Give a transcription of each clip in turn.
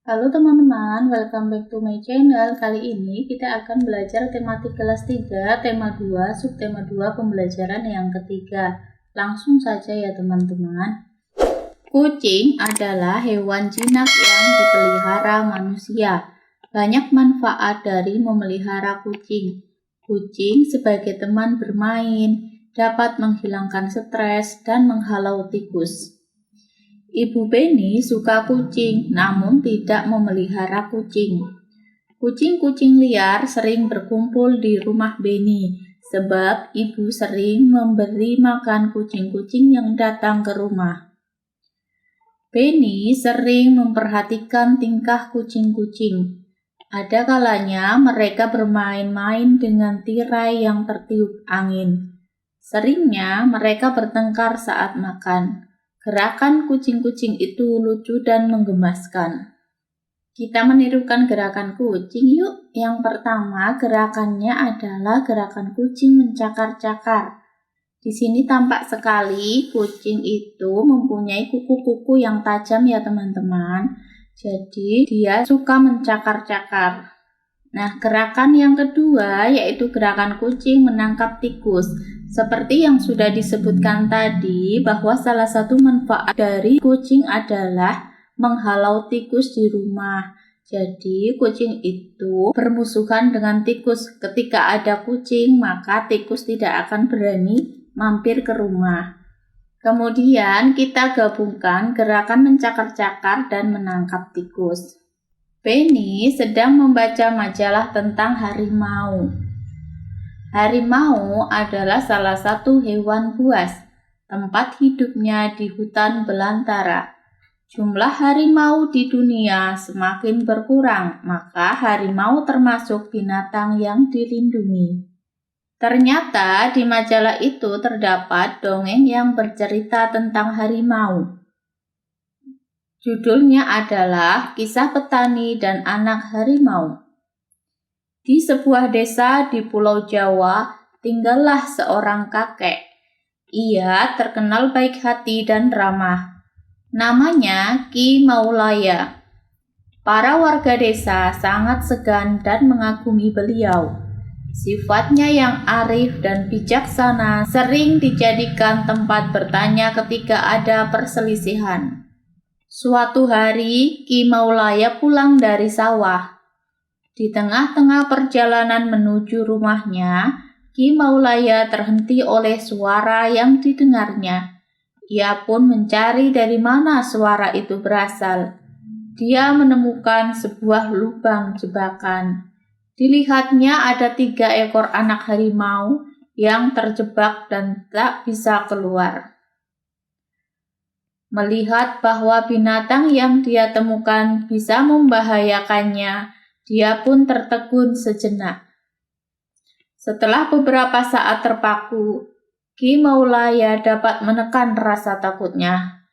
Halo teman-teman, welcome back to my channel. Kali ini kita akan belajar tematik kelas 3, tema 2, subtema 2 pembelajaran yang ketiga. Langsung saja ya teman-teman. Kucing adalah hewan jinak yang dipelihara manusia. Banyak manfaat dari memelihara kucing. Kucing sebagai teman bermain, dapat menghilangkan stres dan menghalau tikus. Ibu Penny suka kucing, namun tidak memelihara kucing. Kucing-kucing liar sering berkumpul di rumah Penny, sebab ibu sering memberi makan kucing-kucing yang datang ke rumah. Penny sering memperhatikan tingkah kucing-kucing. Ada kalanya mereka bermain-main dengan tirai yang tertiup angin. Seringnya mereka bertengkar saat makan. Gerakan kucing-kucing itu lucu dan menggemaskan. Kita menirukan gerakan kucing yuk. Yang pertama, gerakannya adalah gerakan kucing mencakar-cakar. Di sini tampak sekali kucing itu mempunyai kuku-kuku yang tajam ya teman-teman. Jadi dia suka mencakar-cakar. Nah, gerakan yang kedua yaitu gerakan kucing menangkap tikus. Seperti yang sudah disebutkan tadi, bahwa salah satu manfaat dari kucing adalah menghalau tikus di rumah. Jadi, kucing itu bermusuhan dengan tikus. Ketika ada kucing, maka tikus tidak akan berani mampir ke rumah. Kemudian, kita gabungkan gerakan mencakar-cakar dan menangkap tikus. Penny sedang membaca majalah tentang harimau. Harimau adalah salah satu hewan buas. Tempat hidupnya di hutan belantara. Jumlah harimau di dunia semakin berkurang, maka harimau termasuk binatang yang dilindungi. Ternyata di majalah itu terdapat dongeng yang bercerita tentang harimau. Judulnya adalah Kisah Petani dan Anak Harimau. Di sebuah desa di Pulau Jawa, tinggallah seorang kakek. Ia terkenal baik hati dan ramah. Namanya Ki Maulaya. Para warga desa sangat segan dan mengagumi beliau. Sifatnya yang arif dan bijaksana sering dijadikan tempat bertanya ketika ada perselisihan. Suatu hari, Ki Maulaya pulang dari sawah. Di tengah-tengah perjalanan menuju rumahnya, Ki Maulaya terhenti oleh suara yang didengarnya. Ia pun mencari dari mana suara itu berasal. Dia menemukan sebuah lubang jebakan. Dilihatnya ada 3 ekor anak harimau yang terjebak dan tak bisa keluar. Melihat bahwa binatang yang dia temukan bisa membahayakannya, dia pun tertegun sejenak. Setelah beberapa saat terpaku, Ki Maulaya dapat menekan rasa takutnya.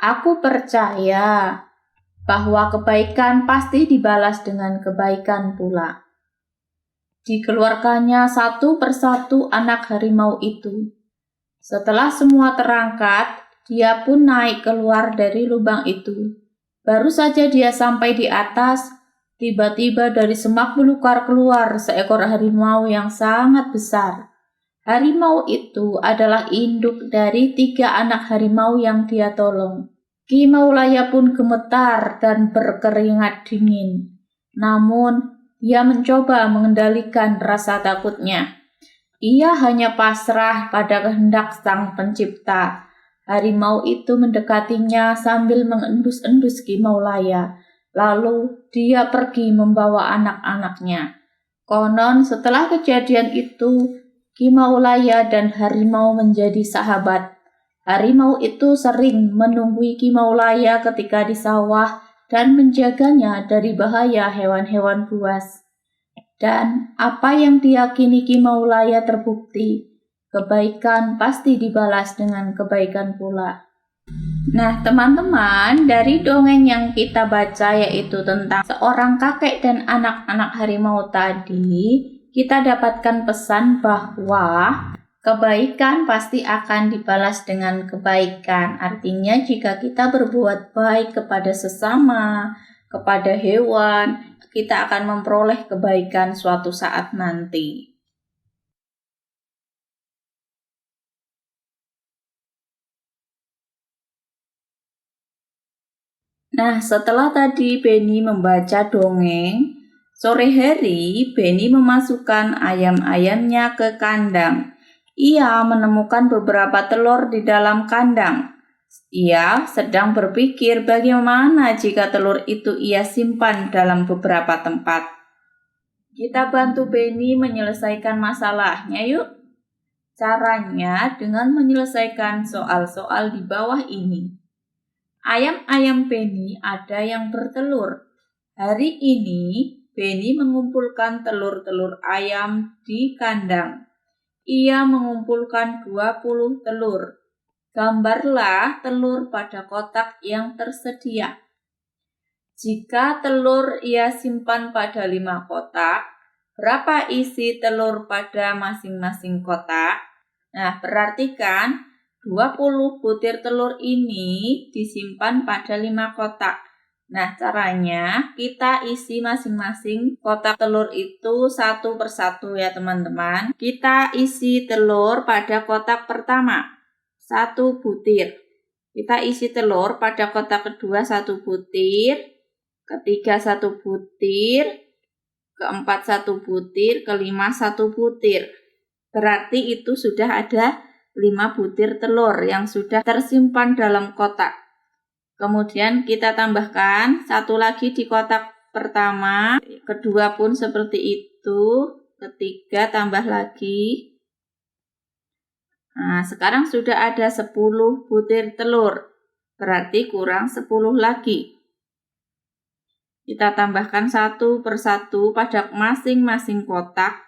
Aku percaya bahwa kebaikan pasti dibalas dengan kebaikan pula. Dikeluarkannya satu persatu anak harimau itu. Setelah semua terangkat, dia pun naik keluar dari lubang itu. Baru saja dia sampai di atas, tiba-tiba dari semak belukar keluar seekor harimau yang sangat besar. Harimau itu adalah induk dari 3 anak harimau yang dia tolong. Ki Maulaya pun gemetar dan berkeringat dingin. Namun, dia mencoba mengendalikan rasa takutnya. Ia hanya pasrah pada kehendak Sang Pencipta. Harimau itu mendekatinya sambil mengendus-endus Ki Maulaya. Lalu dia pergi membawa anak-anaknya. Konon setelah kejadian itu, Ki Maulaya dan harimau menjadi sahabat. Harimau itu sering menunggui Ki Maulaya ketika di sawah dan menjaganya dari bahaya hewan-hewan buas. Dan apa yang diyakini Ki Maulaya terbukti, kebaikan pasti dibalas dengan kebaikan pula. Nah teman-teman, dari dongeng yang kita baca yaitu tentang seorang kakek dan anak-anak harimau tadi, kita dapatkan pesan bahwa kebaikan pasti akan dibalas dengan kebaikan. Artinya jika kita berbuat baik kepada sesama, kepada hewan, kita akan memperoleh kebaikan suatu saat nanti. Nah, setelah tadi Beni membaca dongeng, sore hari Beni memasukkan ayam-ayamnya ke kandang. Ia menemukan beberapa telur di dalam kandang. Ia sedang berpikir bagaimana jika telur itu ia simpan dalam beberapa tempat. Kita bantu Beni menyelesaikan masalahnya yuk. Caranya dengan menyelesaikan soal-soal di bawah ini. Ayam-ayam Beni ada yang bertelur. Hari ini Beni mengumpulkan telur-telur ayam di kandang. Ia mengumpulkan 20 telur. Gambarlah telur pada kotak yang tersedia. Jika telur ia simpan pada 5 kotak, berapa isi telur pada masing-masing kotak? Nah, perhatikan 20 butir telur ini disimpan pada 5 kotak. Nah, caranya kita isi masing-masing kotak telur itu satu persatu ya teman-teman. Kita isi telur pada kotak pertama, 1 butir. Kita isi telur pada kotak kedua 1 butir, ketiga 1 butir, keempat 1 butir, kelima 1 butir. Berarti itu sudah ada 5 butir telur yang sudah tersimpan dalam kotak. Kemudian kita tambahkan 1 lagi di kotak pertama, kedua pun seperti itu, ketiga tambah lagi. Nah, sekarang sudah ada 10 butir telur, berarti kurang 10 lagi. Kita tambahkan satu persatu pada masing-masing kotak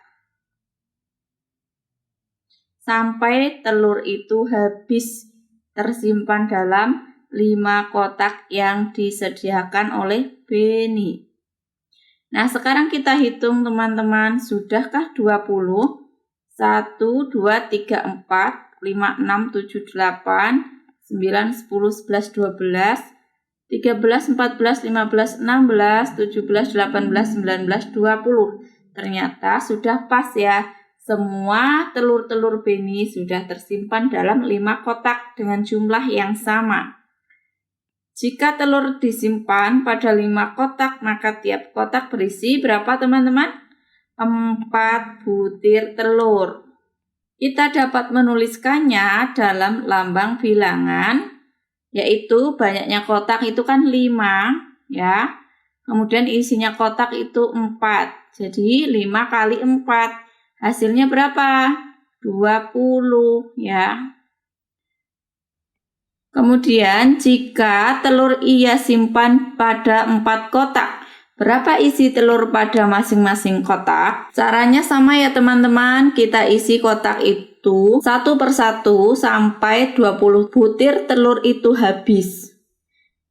sampai telur itu habis tersimpan dalam 5 kotak yang disediakan oleh Beni. Nah, sekarang kita hitung teman-teman, sudahkah 20? 1, 2, 3, 4, 5, 6, 7, 8, 9, 10, 11, 12, 13, 14, 15, 16, 17, 18, 19, 20. Ternyata sudah pas ya. Semua telur-telur Beni sudah tersimpan dalam 5 kotak dengan jumlah yang sama. Jika telur disimpan pada 5 kotak, maka tiap kotak berisi berapa teman-teman? 4 butir telur. Kita dapat menuliskannya dalam lambang bilangan, yaitu banyaknya kotak itu kan 5 ya. Kemudian isinya kotak itu 4. Jadi 5 kali 4. Hasilnya berapa? 20 ya. Kemudian jika telur ia simpan pada 4 kotak, berapa isi telur pada masing-masing kotak? Caranya sama ya teman-teman, kita isi kotak itu satu persatu sampai 20 butir telur itu habis.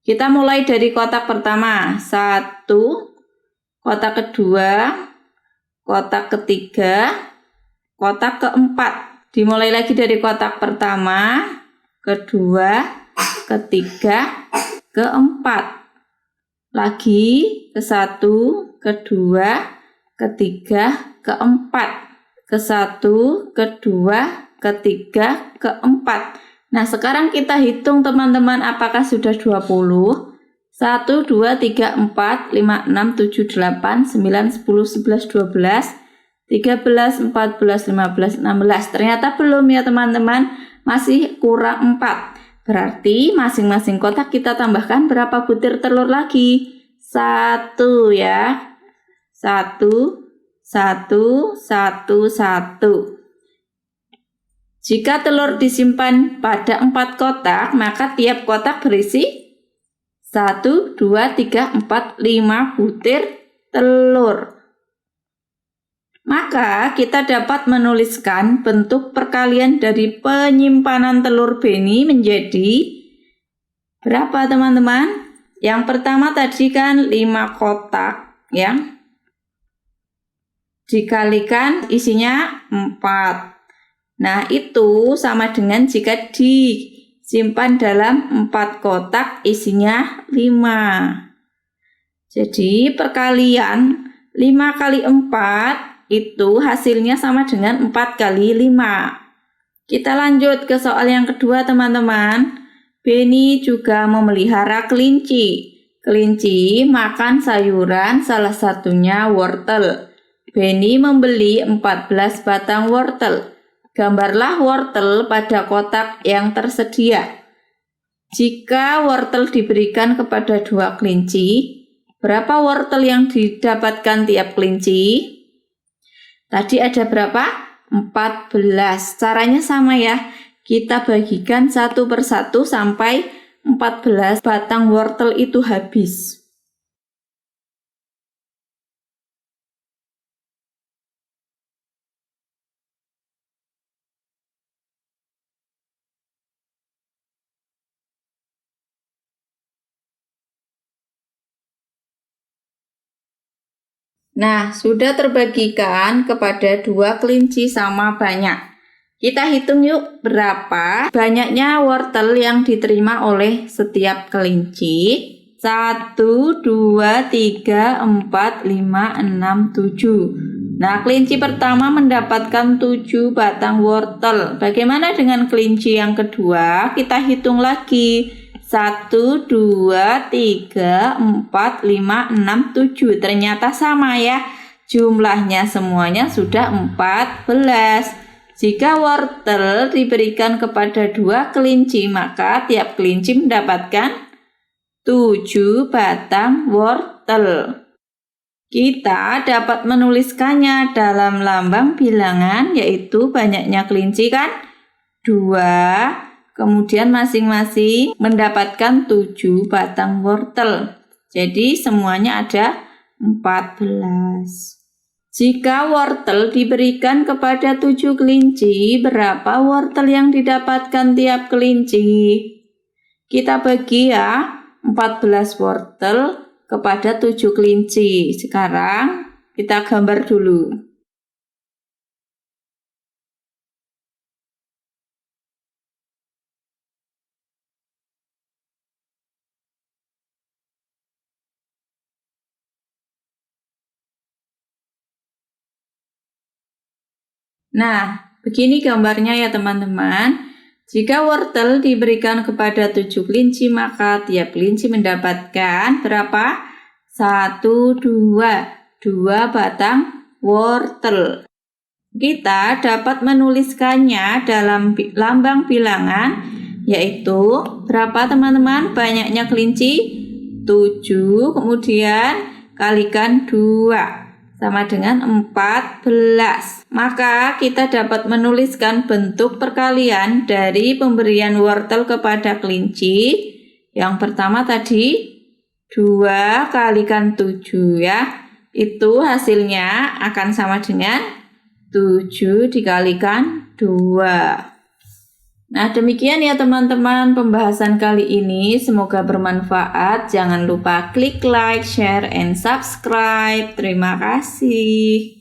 Kita mulai dari kotak pertama, 1, kotak kedua, kotak ketiga, kotak keempat. Dimulai lagi dari kotak pertama, kedua, ketiga, keempat. Lagi ke 1, kedua, ketiga, keempat. Ke 1, kedua, ketiga, keempat. Nah, sekarang kita hitung teman-teman apakah sudah 20? 1, 2, 3, 4, 5, 6, 7, 8, 9, 10, 11, 12, 13, 14, 15, 16. Ternyata belum ya teman-teman, masih kurang 4. Berarti masing-masing kotak kita tambahkan berapa butir telur lagi? 1 ya. 1, 1, 1, 1. Jika telur disimpan pada 4 kotak, maka tiap kotak berisi 1, 2, 3, 4, 5 butir telur. Maka kita dapat menuliskan bentuk perkalian dari penyimpanan telur Beni menjadi berapa teman-teman? Yang pertama tadi kan 5 kotak ya. Dikalikan isinya 4. Nah, itu sama dengan jika disimpan dalam 4 kotak isinya 5. Jadi perkalian 5 kali 4 itu hasilnya sama dengan 4 kali 5. Kita lanjut ke soal yang kedua teman-teman. Beni juga memelihara kelinci. Kelinci makan sayuran, salah satunya wortel. Beni membeli 14 batang wortel. Gambarlah wortel pada kotak yang tersedia. Jika wortel diberikan kepada 2 kelinci, berapa wortel yang didapatkan tiap kelinci? Tadi ada berapa? 14. Caranya sama ya. Kita bagikan satu persatu sampai 14 batang wortel itu habis. Nah, sudah terbagikan kepada 2 kelinci sama banyak. Kita hitung yuk berapa banyaknya wortel yang diterima oleh setiap kelinci. 1, 2, 3, 4, 5, 6, 7. Nah, kelinci pertama mendapatkan 7 batang wortel. Bagaimana dengan kelinci yang kedua? Kita hitung lagi. 1, 2, 3, 4, 5, 6, 7. Ternyata sama ya. Jumlahnya semuanya sudah 14. Jika wortel diberikan kepada 2 kelinci, maka tiap kelinci mendapatkan 7 batang wortel. Kita dapat menuliskannya dalam lambang bilangan, yaitu banyaknya kelinci kan 2. Kemudian masing-masing mendapatkan 7 batang wortel. Jadi semuanya ada 14. Jika wortel diberikan kepada 7 kelinci, berapa wortel yang didapatkan tiap kelinci? Kita bagi ya, 14 wortel kepada 7 kelinci. Sekarang kita gambar dulu. Nah, begini gambarnya ya teman-teman. Jika wortel diberikan kepada 7 kelinci, maka tiap kelinci mendapatkan berapa? 1, 2 batang wortel. Kita dapat menuliskannya dalam lambang bilangan, yaitu berapa teman-teman? Banyaknya kelinci 7, kemudian kalikan 2. Sama dengan 14. Maka kita dapat menuliskan bentuk perkalian dari pemberian wortel kepada kelinci. Yang pertama tadi 2 kalikan 7 ya. Itu hasilnya akan sama dengan 7 dikalikan 2. Nah, demikian ya teman-teman pembahasan kali ini. Semoga bermanfaat. Jangan lupa klik like, share, and subscribe. Terima kasih.